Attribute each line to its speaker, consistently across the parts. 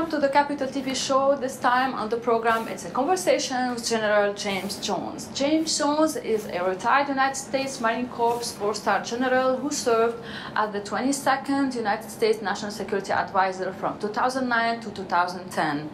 Speaker 1: welcome to the Capital TV show. This time on the program, it's a conversation with General James Jones. James Jones is a retired United States Marine Corps four-star general who served as the 22nd United States National Security Advisor from 2009 to 2010.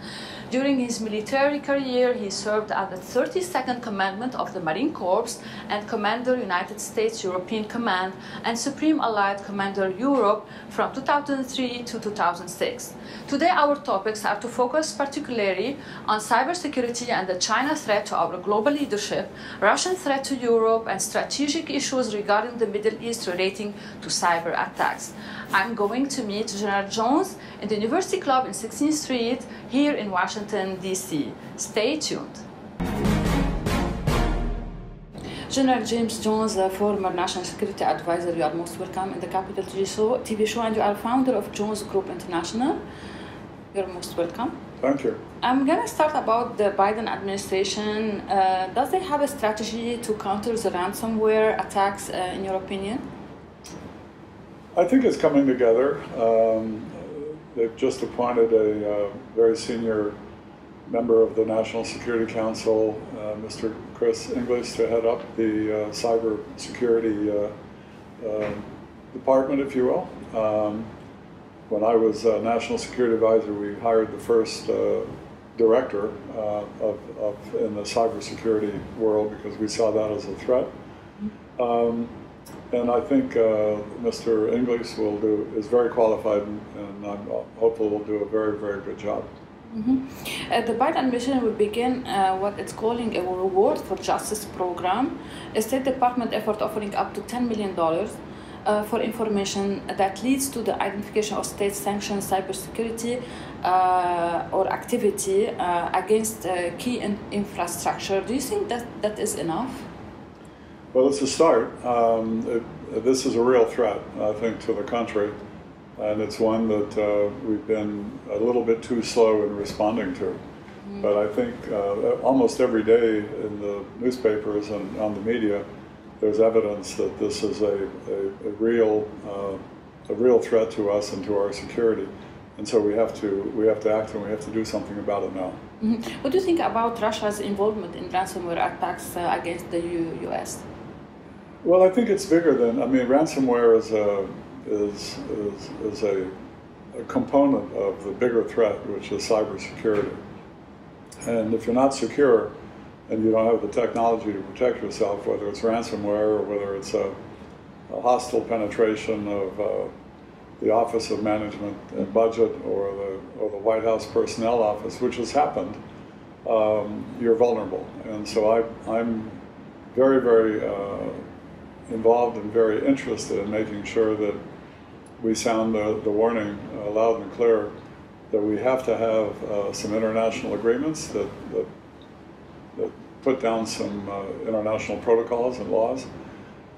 Speaker 1: During his military career, he served as the 32nd Commandant of the Marine Corps and Commander United States European Command and Supreme Allied Commander Europe from 2003 to 2006. Today, our topics are to focus particularly on cybersecurity and the China threat to our global leadership, Russian threat to Europe, and strategic issues regarding the Middle East relating to cyber attacks. I'm going to meet General Jones in the University Club in 16th Street here in Washington, D.C. Stay tuned. General James Jones, a former National Security Advisor, you are most welcome in the Capital TV show, and you are founder of Jones Group International. You're most welcome.
Speaker 2: Thank you.
Speaker 1: I'm going to start about the Biden administration. Does they have a strategy to counter the ransomware attacks, in your opinion?
Speaker 2: I think it's coming together. They've just appointed a very senior member of the National Security Council, Mr. Chris English, to head up the cyber security department, if you will. When I was National Security Advisor, we hired the first director in the cybersecurity world because we saw that as a threat. And I think Mr. English is very qualified, and I'm hopeful will do a very, very good job.
Speaker 1: The Biden administration will begin what it's calling a reward for justice program, a State Department effort offering up to $10 million for information that leads to the identification of state-sanctioned cybersecurity or activity against key infrastructure. Do you think that is enough?
Speaker 2: Well, it's a start. This is a real threat, I think, to the country, and it's one that we've been a little bit too slow in responding to. But I think almost every day in the newspapers and on the media, there's evidence that this is a real threat to us and to our security, and so we have to act, and we have to do something about it now.
Speaker 1: What do you think about Russia's involvement in ransomware attacks against the U.S.?
Speaker 2: Well, I think it's bigger than, ransomware is a component of the bigger threat, which is cybersecurity. And if you're not secure and you don't have the technology to protect yourself, whether it's ransomware or whether it's a hostile penetration of the Office of Management and Budget or the White House Personnel Office, which has happened, you're vulnerable. And so I'm very, very involved and very interested in making sure that we sound the warning loud and clear that we have to have some international agreements that put down some international protocols and laws,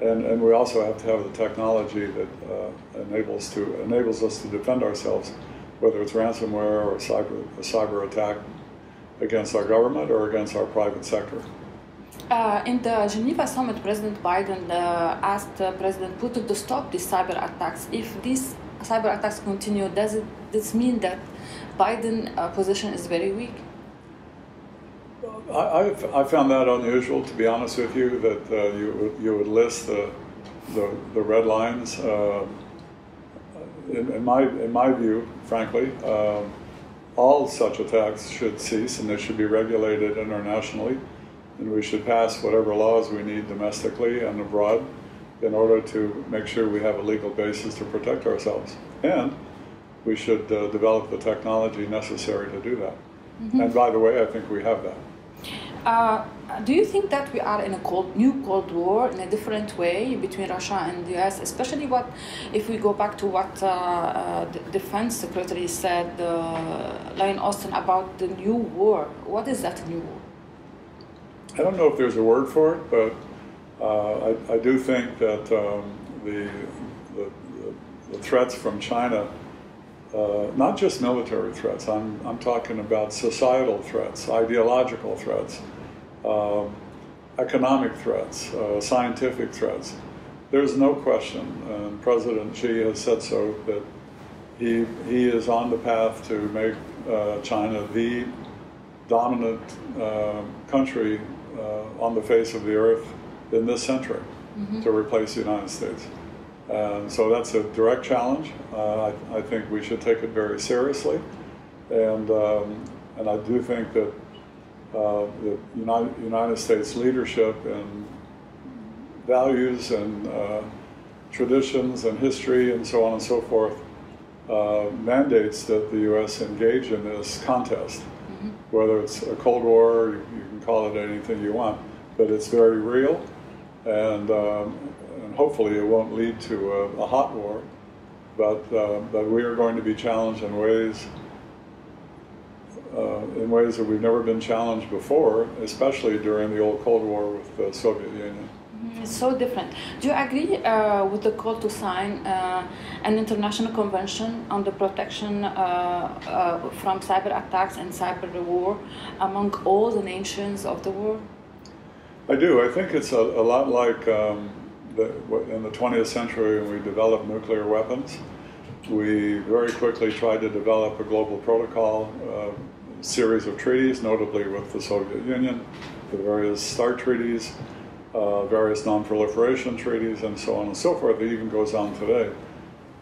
Speaker 2: and we also have to have the technology that enables us to defend ourselves, whether it's ransomware or a cyber attack against our government or against our private sector.
Speaker 1: In the Geneva summit, President Biden asked President Putin to stop these cyber attacks. If these cyber attacks continue, does this mean that Biden's position is very weak?
Speaker 2: I found that unusual, to be honest with you, that you would list the red lines. In my view, frankly, all such attacks should cease, and they should be regulated internationally. And we should pass whatever laws we need domestically and abroad in order to make sure we have a legal basis to protect ourselves. And we should develop the technology necessary to do that. And by the way, I think we have that.
Speaker 1: Do you think that we are in a new Cold War in a different way between Russia and the US, especially if we go back to what the Defense Secretary said, Lloyd Austin, about the new war? What is that new war?
Speaker 2: I don't know if there's a word for it, but I do think that the threats from China, not just military threats, I'm talking about societal threats, ideological threats, economic threats, scientific threats. There's no question, and President Xi has said so, that he is on the path to make China the dominant country on the face of the earth in this century to replace the United States. And so that's a direct challenge. I think we should take it very seriously, and I do think that the United States leadership and values and traditions and history and so on and so forth mandates that the U.S. engage in this contest. Whether it's a Cold War, you can call it anything you want, but it's very real, and hopefully it won't lead to a hot war, but we are going to be challenged in ways that we've never been challenged before, especially during the old Cold War with the Soviet Union.
Speaker 1: It's so different. Do you agree with the call to sign an international convention on the protection from cyber attacks and cyber war among all the nations of the world?
Speaker 2: I do. I think it's a lot like in the 20th century when we developed nuclear weapons. We very quickly tried to develop a global protocol, series of treaties, notably with the Soviet Union, the various START treaties, various non-proliferation treaties, and so on and so forth. It even goes on today.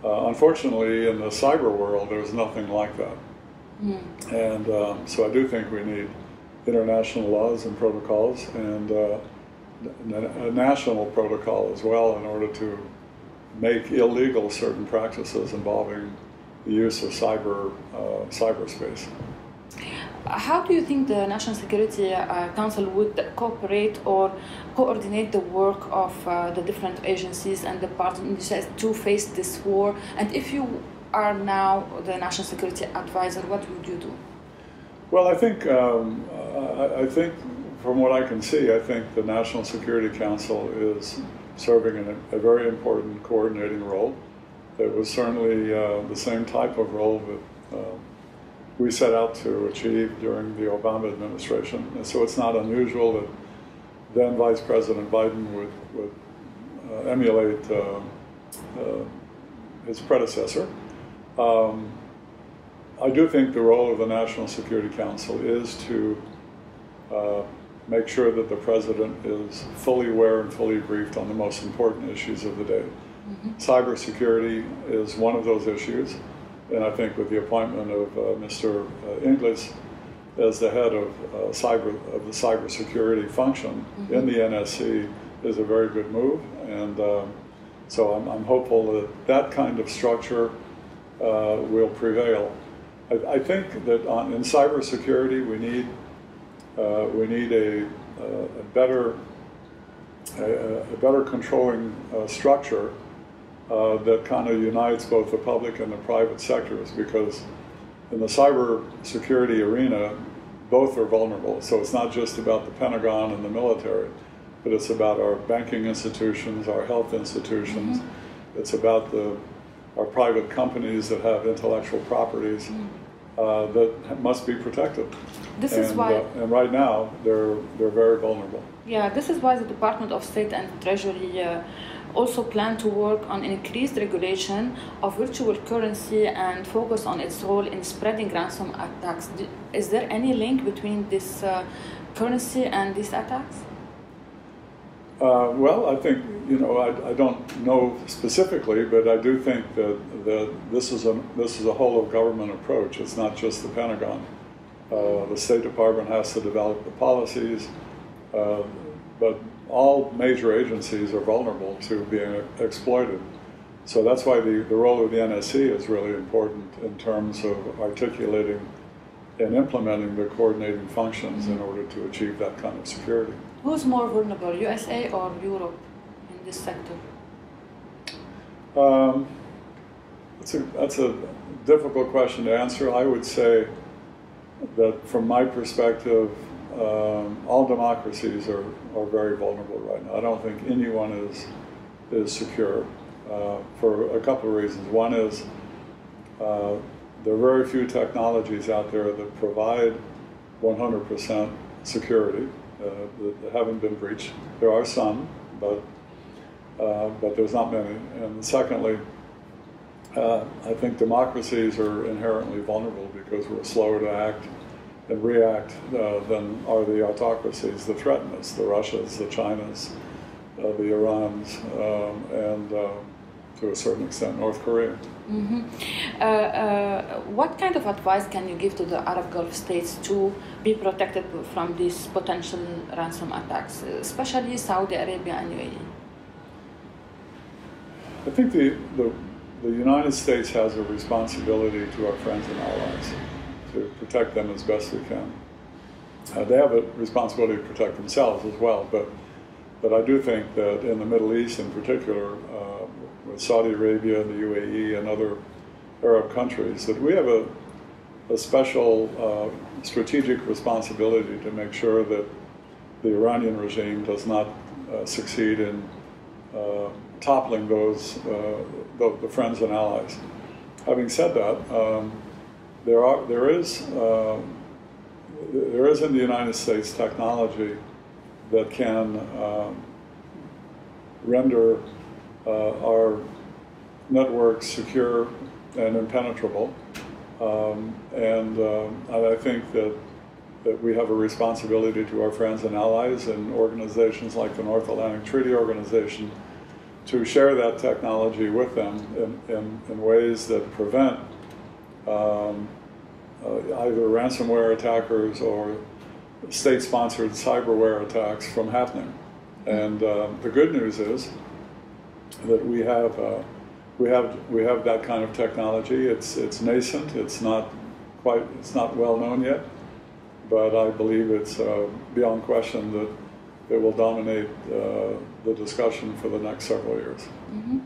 Speaker 2: Unfortunately, in the cyber world, there's nothing like that. And so I do think we need international laws and protocols, and a national protocol as well, in order to make illegal certain practices involving the use of cyberspace.
Speaker 1: How do you think the National Security Council would cooperate or coordinate the work of the different agencies and departments to face this war? And if you are now the National Security Advisor, what would you do?
Speaker 2: Well, I think from what I can see, I think the National Security Council is serving a very important coordinating role. It was certainly the same type of role that we set out to achieve during the Obama administration. And so it's not unusual that then Vice President Biden would emulate his predecessor. I do think the role of the National Security Council is to make sure that the President is fully aware and fully briefed on the most important issues of the day. Cybersecurity is one of those issues. And I think with the appointment of Mr. Inglis as the head of the cybersecurity function in the NSC is a very good move. And so I'm hopeful that that kind of structure will prevail. I think that in cybersecurity we need a better controlling structure that kind of unites both the public and the private sectors, because in the cyber security arena, both are vulnerable. So it's not just about the Pentagon and the military, but it's about our banking institutions, our health institutions. It's about our private companies that have intellectual properties that must be protected.
Speaker 1: This is why,
Speaker 2: and right now they're very vulnerable.
Speaker 1: Yeah, this is why the Department of State and Treasury also plan to work on increased regulation of virtual currency and focus on its role in spreading ransom attacks. Is there any link between this currency and these attacks?
Speaker 2: Well, I think, I don't know specifically, but I do think that this is a whole of government approach. It's not just the Pentagon. The State Department has to develop the policies, but all major agencies are vulnerable to being exploited. So that's why the role of the NSC is really important in terms of articulating and implementing the coordinating functions in order to achieve that kind of security.
Speaker 1: Who's more vulnerable, USA or Europe in this sector?
Speaker 2: That's a difficult question to answer. I would say that from my perspective, all democracies are very vulnerable right now. I don't think anyone is secure for a couple of reasons. One is there are very few technologies out there that provide 100% security that haven't been breached. There are some, but there's not many. And secondly, I think democracies are inherently vulnerable because we're slower to act and react than are the autocracies that threaten us, the Russias, the Chinas, the Irans, and to a certain extent North Korea.
Speaker 1: Mm-hmm. What kind of advice can you give to the Arab Gulf states to be protected from these potential ransom attacks, especially Saudi Arabia and UAE?
Speaker 2: I think the United States has a responsibility to our friends and allies to protect them as best we can. They have a responsibility to protect themselves as well, but I do think that in the Middle East in particular, with Saudi Arabia, the UAE, and other Arab countries, that we have a special strategic responsibility to make sure that the Iranian regime does not succeed in toppling the friends and allies. Having said that, there is in the United States technology that can render our networks secure and impenetrable, and I think that we have a responsibility to our friends and allies and organizations like the North Atlantic Treaty Organization to share that technology with them in ways that prevent either ransomware attackers or state-sponsored cyberware attacks from happening. And the good news is that we have that kind of technology. It's nascent. It's not well known yet, but I believe it's beyond question that it will dominate the discussion for the next several years.
Speaker 1: Mm-hmm.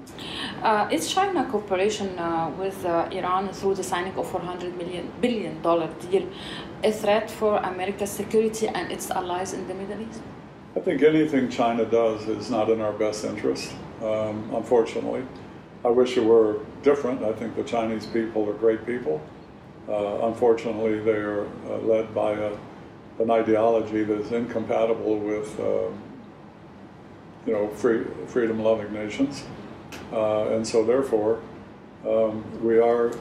Speaker 1: Is China cooperation with Iran through the signing of $400 billion deal a threat for America's security and its allies in the Middle East?
Speaker 2: I think anything China does is not in our best interest, unfortunately. I wish it were different. I think the Chinese people are great people. Unfortunately, they are led by an ideology that is incompatible with freedom-loving nations, and so therefore we are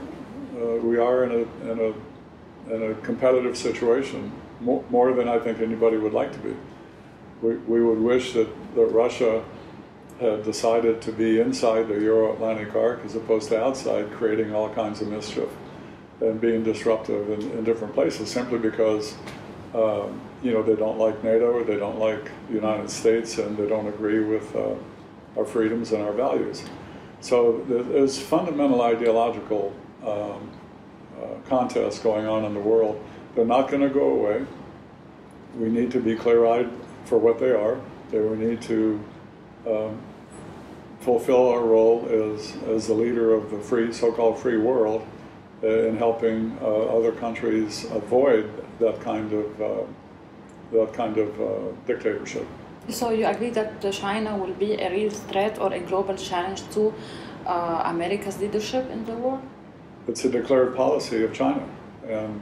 Speaker 2: in a competitive situation more than I think anybody would like to be. We would wish that Russia had decided to be inside the Euro-Atlantic arc as opposed to outside, creating all kinds of mischief and being disruptive in different places simply because they don't like NATO, or they don't like the United States, and they don't agree with our freedoms and our values. So there's fundamental ideological contests going on in the world. They're not going to go away. We need to be clear-eyed for what they are. We need to fulfill our role as the leader of the so-called free world in helping other countries avoid that kind of dictatorship.
Speaker 1: So you agree that China will be a real threat or a global challenge to America's leadership in the world?
Speaker 2: It's a declared policy of China, and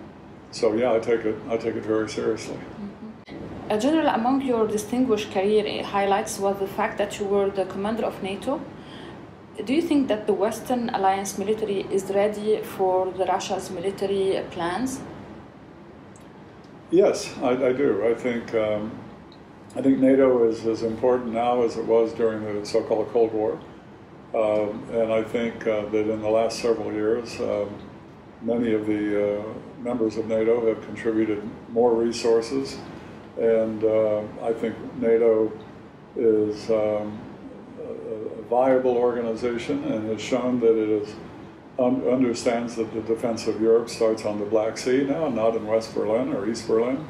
Speaker 2: so yeah, I take it very seriously.
Speaker 1: Mm-hmm. General, among your distinguished career highlights was the fact that you were the commander of NATO. Do you think that the Western Alliance military is ready for Russia's military plans?
Speaker 2: Yes, I do. I think NATO is as important now as it was during the so-called Cold War, and I think that in the last several years, many of the members of NATO have contributed more resources, and I think NATO is a viable organization and has shown that it understands that the defense of Europe starts on the Black Sea now, not in West Berlin or East Berlin,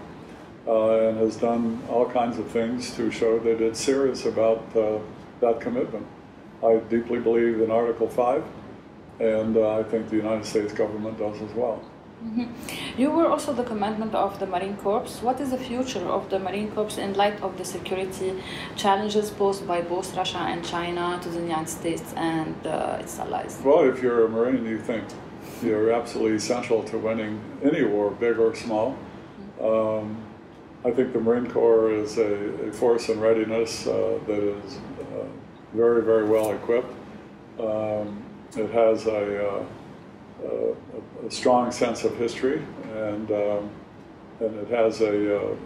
Speaker 2: and has done all kinds of things to show that it's serious about that commitment. I deeply believe in Article 5, and I think the United States government does as well.
Speaker 1: Mm-hmm. You were also the Commandant of the Marine Corps. What is the future of the Marine Corps in light of the security challenges posed by both Russia and China to the United States and its allies?
Speaker 2: Well, if you're a Marine, you think you're absolutely essential to winning any war, big or small. I think the Marine Corps is a force in readiness that is very, very well equipped. It has a strong sense of history, and it has a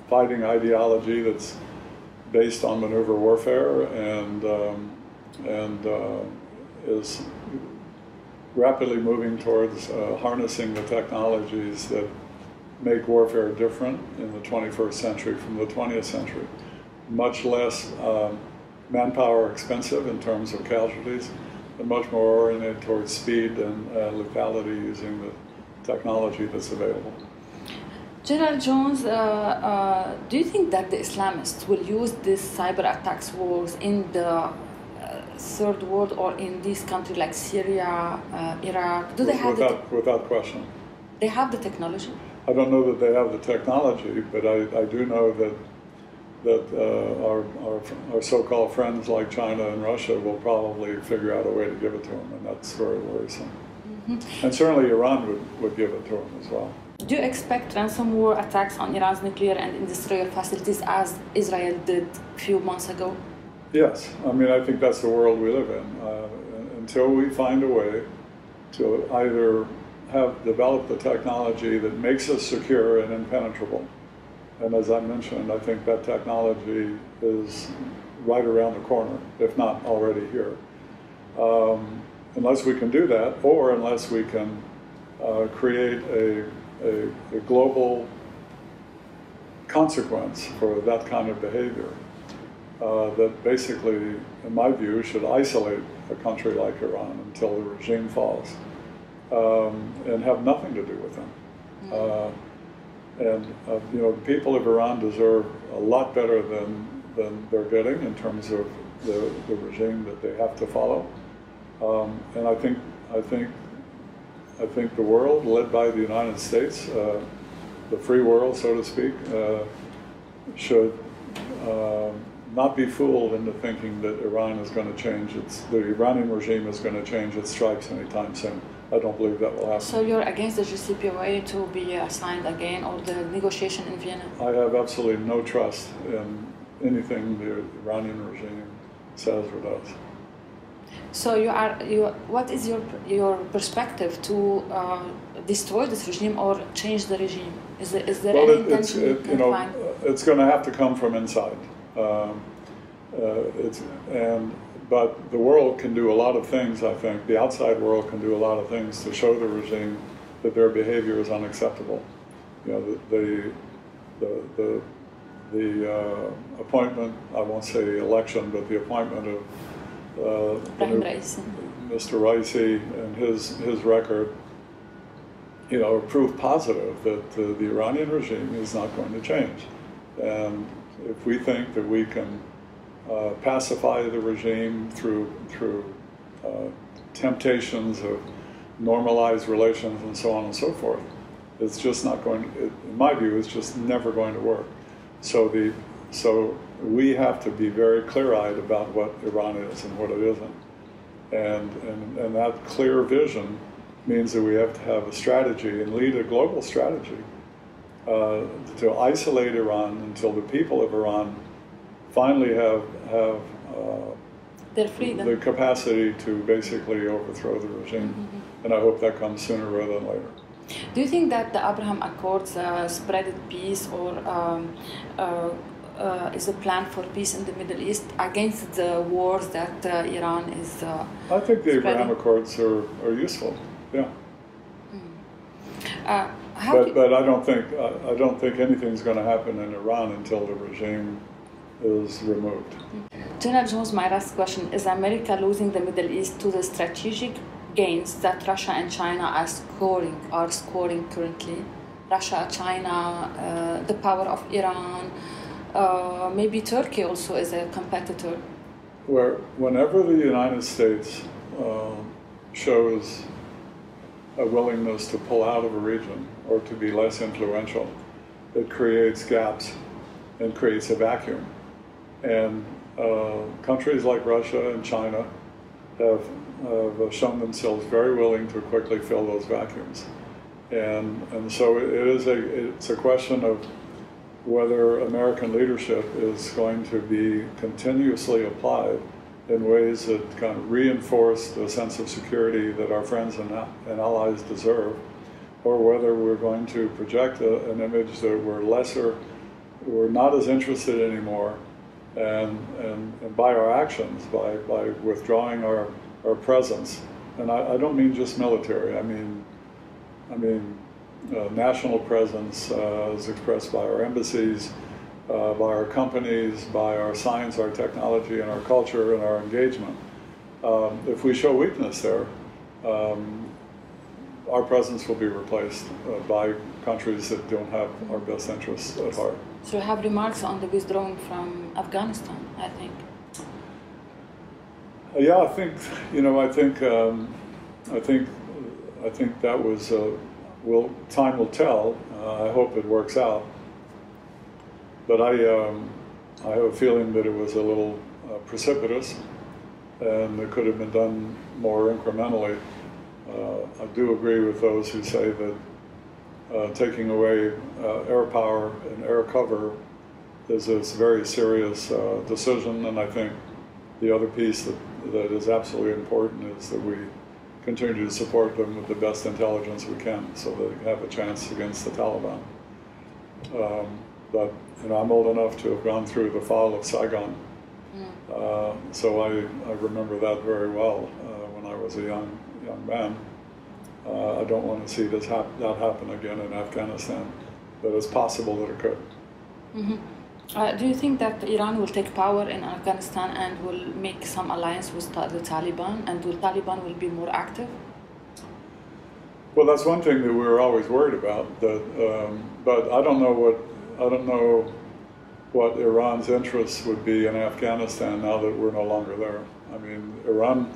Speaker 2: fighting ideology that's based on maneuver warfare, and is rapidly moving towards harnessing the technologies that make warfare different in the 21st century from the 20th century. Much less manpower expensive in terms of casualties, and much more oriented towards speed and lethality using the technology that's available.
Speaker 1: General Jones, do you think that the Islamists will use these cyber attacks wars in the third world or in these countries like Syria, Iraq? Do they have
Speaker 2: without question.
Speaker 1: They have the technology?
Speaker 2: I don't know that they have the technology, but I do know that our so-called friends like China and Russia will probably figure out a way to give it to them, and that's very worrisome. Mm-hmm. And certainly Iran would give it to them as well.
Speaker 1: Do you expect ransomware attacks on Iran's nuclear and industrial facilities as Israel did a few months ago?
Speaker 2: Yes. I mean, I think that's the world we live in. Until we find a way to either have developed the technology that makes us secure and impenetrable. And as I mentioned, I think that technology is right around the corner, if not already here. Unless we can do that, or unless we can create a global consequence for that kind of behavior that basically, in my view, should isolate a country like Iran until the regime falls and have nothing to do with them. You know, the people of Iran deserve a lot better than they're getting in terms of the regime that they have to follow. And I think the world, led by the United States, the free world, so to speak, should not be fooled into thinking that Iran is going to change the Iranian regime is going to change its stripes anytime soon. I don't believe that will happen.
Speaker 1: So you're against the JCPOA to be signed again, or the negotiation in Vienna?
Speaker 2: I have absolutely no trust in anything the Iranian regime says or does.
Speaker 1: So what is your perspective to destroy this regime or change the regime? Is there any intention you can find?
Speaker 2: It's going to have to come from inside. But the world can do a lot of things, I think. The outside world can do a lot of things to show the regime that their behavior is unacceptable. You know, the appointment, I won't say election, but the appointment of Mr. Raisi and his record, you know, proof positive that the Iranian regime is not going to change. And if we think that we can pacify the regime through temptations of normalized relations and so on and so forth, it's just not going to, in my view, it's just never going to work. So we have to be very clear-eyed about what Iran is and what it isn't. And that clear vision means that we have to have a strategy and lead a global strategy to isolate Iran until the people of Iran finally have
Speaker 1: their freedom,
Speaker 2: the capacity to basically overthrow the regime. Mm-hmm. And I hope that comes sooner rather than later.
Speaker 1: Do you think that the Abraham Accords spread peace, or is a plan for peace in the Middle East against the wars that Iran is
Speaker 2: I think the Abraham Accords are useful, yeah. But I don't think anything's going to happen in Iran until the regime is removed.
Speaker 1: General Jones, my last question: is America losing the Middle East to the strategic gains that Russia and China are scoring currently? Russia, China, the power of Iran, maybe Turkey also is a competitor.
Speaker 2: Whenever the United States shows a willingness to pull out of a region or to be less influential, it creates gaps and creates a vacuum. And countries like Russia and China have shown themselves very willing to quickly fill those vacuums. And so it's a question of whether American leadership is going to be continuously applied in ways that kind of reinforce the sense of security that our friends and allies deserve, or whether we're going to project an image that we're not as interested anymore, and by our actions, by withdrawing our presence. And I don't mean just military. I mean national presence as expressed by our embassies, by our companies, by our science, our technology, and our culture, and our engagement. If we show weakness there, our presence will be replaced by countries that don't have our best interests at heart.
Speaker 1: So you have remarks on the withdrawing from Afghanistan, I think.
Speaker 2: Yeah, I think that was. Time will tell. I hope it works out. But I have a feeling that it was a little precipitous, and it could have been done more incrementally. I do agree with those who say that taking away air power and air cover is a very serious decision, and I think the other piece that is absolutely important is that we continue to support them with the best intelligence we can so that they have a chance against the Taliban. But I'm old enough to have gone through the fall of Saigon, so I remember that very well when I was a young man. I don't want to see that happen again in Afghanistan, but it's possible that it could.
Speaker 1: Mm-hmm. Do you think that Iran will take power in Afghanistan and will make some alliance with the Taliban, and will Taliban will be more active?
Speaker 2: Well, that's one thing that we were always worried about. But I don't know what Iran's interests would be in Afghanistan now that we're no longer there. I mean, Iran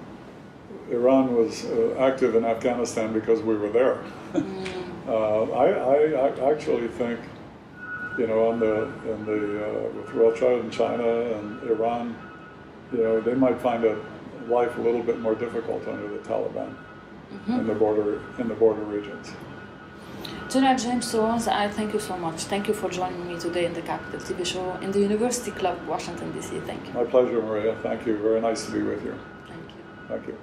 Speaker 2: was active in Afghanistan because we were there. I actually think, with Russia and China and Iran, they might find life a little bit more difficult under the Taliban in the border regions.
Speaker 1: General James Jones, I thank you so much. Thank you for joining me today in the Capital TV show in the University Club, Washington, D.C. Thank you.
Speaker 2: My pleasure, Maria. Thank you. Very nice to be with you.
Speaker 1: Thank you.
Speaker 2: Thank you.